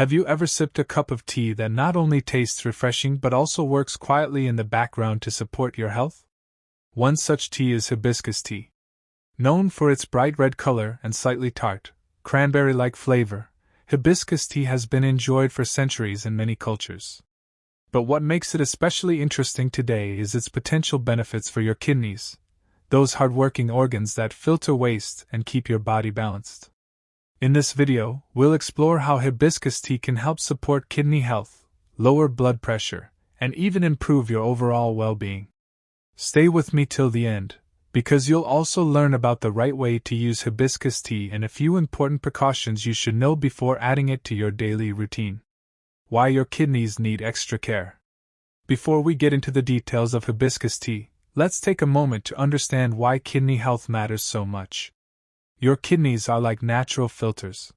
Have you ever sipped a cup of tea that not only tastes refreshing but also works quietly in the background to support your health? One such tea is hibiscus tea. Known for its bright red color and slightly tart, cranberry-like flavor, hibiscus tea has been enjoyed for centuries in many cultures. But what makes it especially interesting today is its potential benefits for your kidneys, those hard-working organs that filter waste and keep your body balanced. In this video, we'll explore how hibiscus tea can help support kidney health, lower blood pressure, and even improve your overall well-being. Stay with me till the end, because you'll also learn about the right way to use hibiscus tea and a few important precautions you should know before adding it to your daily routine. Why your kidneys need extra care. Before we get into the details of hibiscus tea, let's take a moment to understand why kidney health matters so much. Your kidneys are like natural filters.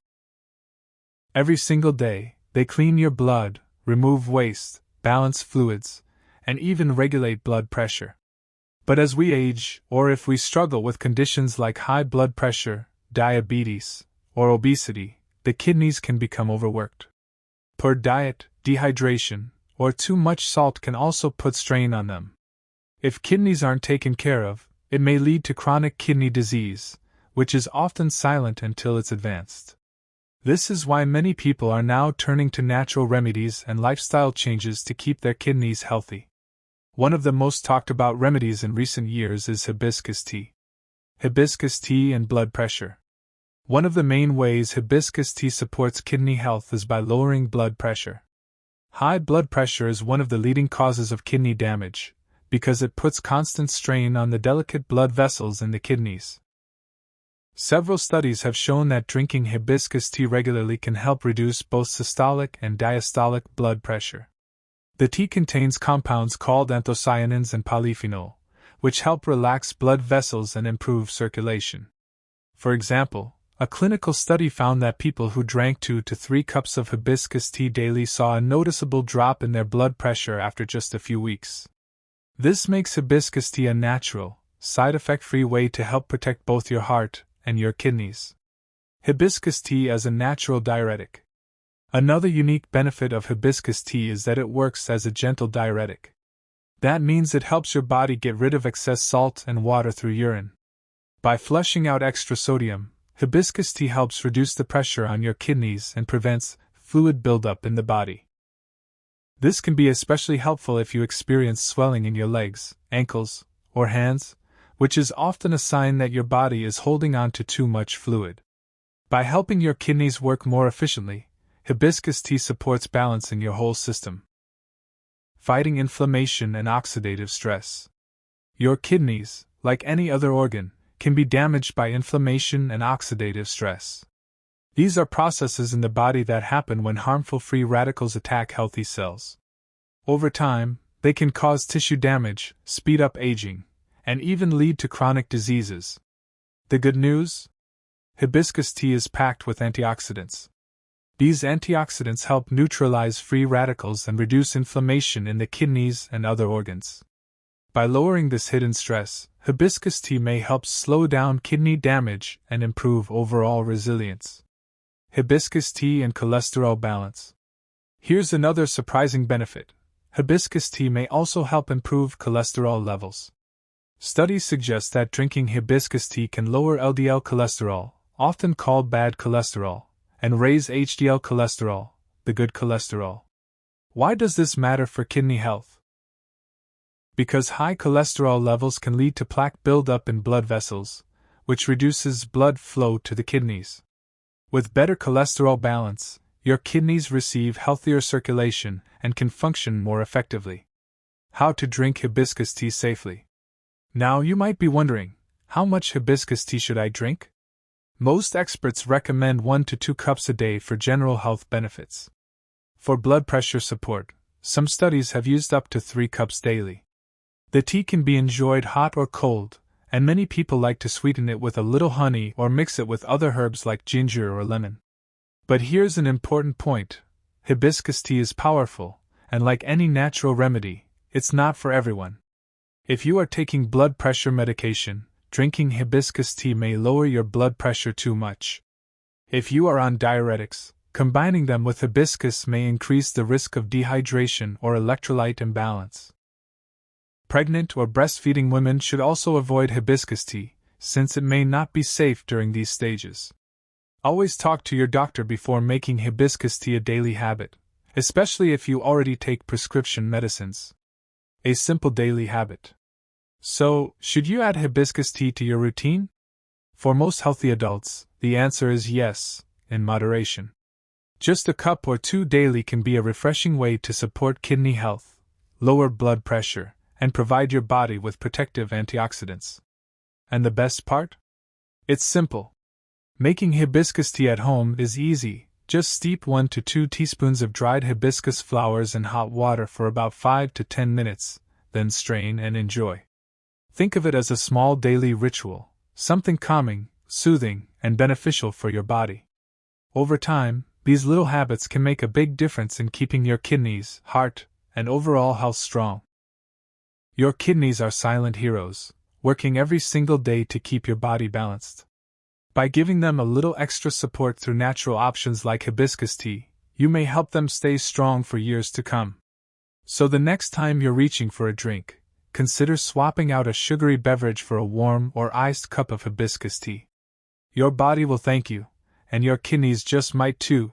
Every single day, they clean your blood, remove waste, balance fluids, and even regulate blood pressure. But as we age, or if we struggle with conditions like high blood pressure, diabetes, or obesity, the kidneys can become overworked. Poor diet, dehydration, or too much salt can also put strain on them. If kidneys aren't taken care of, it may lead to chronic kidney disease, which is often silent until it's advanced. This is why many people are now turning to natural remedies and lifestyle changes to keep their kidneys healthy. One of the most talked about remedies in recent years is hibiscus tea. Hibiscus tea and blood pressure. One of the main ways hibiscus tea supports kidney health is by lowering blood pressure. High blood pressure is one of the leading causes of kidney damage, because it puts constant strain on the delicate blood vessels in the kidneys. Several studies have shown that drinking hibiscus tea regularly can help reduce both systolic and diastolic blood pressure. The tea contains compounds called anthocyanins and polyphenol, which help relax blood vessels and improve circulation. For example, a clinical study found that people who drank 2 to 3 cups of hibiscus tea daily saw a noticeable drop in their blood pressure after just a few weeks. This makes hibiscus tea a natural, side-effect-free way to help protect both your heart and your kidneys. Hibiscus tea as a natural diuretic. Another unique benefit of hibiscus tea is that it works as a gentle diuretic. That means it helps your body get rid of excess salt and water through urine. By flushing out extra sodium, hibiscus tea helps reduce the pressure on your kidneys and prevents fluid buildup in the body. This can be especially helpful if you experience swelling in your legs, ankles, or hands, which is often a sign that your body is holding on to too much fluid. By helping your kidneys work more efficiently, hibiscus tea supports balance in your whole system. Fighting inflammation and oxidative stress. Your kidneys, like any other organ, can be damaged by inflammation and oxidative stress. These are processes in the body that happen when harmful free radicals attack healthy cells. Over time, they can cause tissue damage, speed up aging, and even lead to chronic diseases. The good news? Hibiscus tea is packed with antioxidants. These antioxidants help neutralize free radicals and reduce inflammation in the kidneys and other organs. By lowering this hidden stress, hibiscus tea may help slow down kidney damage and improve overall resilience. Hibiscus tea and cholesterol balance. Here's another surprising benefit. Hibiscus tea may also help improve cholesterol levels. Studies suggest that drinking hibiscus tea can lower LDL cholesterol, often called bad cholesterol, and raise HDL cholesterol, the good cholesterol. Why does this matter for kidney health? Because high cholesterol levels can lead to plaque buildup in blood vessels, which reduces blood flow to the kidneys. With better cholesterol balance, your kidneys receive healthier circulation and can function more effectively. How to drink hibiscus tea safely. Now you might be wondering, how much hibiscus tea should I drink? Most experts recommend 1 to 2 cups a day for general health benefits. For blood pressure support, some studies have used up to 3 cups daily. The tea can be enjoyed hot or cold, and many people like to sweeten it with a little honey or mix it with other herbs like ginger or lemon. But here's an important point. Hibiscus tea is powerful, and like any natural remedy, it's not for everyone. If you are taking blood pressure medication, drinking hibiscus tea may lower your blood pressure too much. If you are on diuretics, Combining them with hibiscus may increase the risk of dehydration or electrolyte imbalance. Pregnant or breastfeeding women should also avoid hibiscus tea, since it may not be safe during these stages. Always talk to your doctor before making hibiscus tea a daily habit, especially if you already take prescription medicines. A simple daily habit. So, should you add hibiscus tea to your routine? For most healthy adults, the answer is yes, in moderation. Just a cup or two daily can be a refreshing way to support kidney health, lower blood pressure, and provide your body with protective antioxidants. And the best part? It's simple. Making hibiscus tea at home is easy. Just steep 1 to 2 teaspoons of dried hibiscus flowers in hot water for about 5 to 10 minutes, then strain and enjoy. Think of it as a small daily ritual, something calming, soothing, and beneficial for your body. Over time, these little habits can make a big difference in keeping your kidneys, heart, and overall health strong. Your kidneys are silent heroes, working every single day to keep your body balanced. By giving them a little extra support through natural options like hibiscus tea, you may help them stay strong for years to come. So the next time you're reaching for a drink, consider swapping out a sugary beverage for a warm or iced cup of hibiscus tea. Your body will thank you, and your kidneys just might too.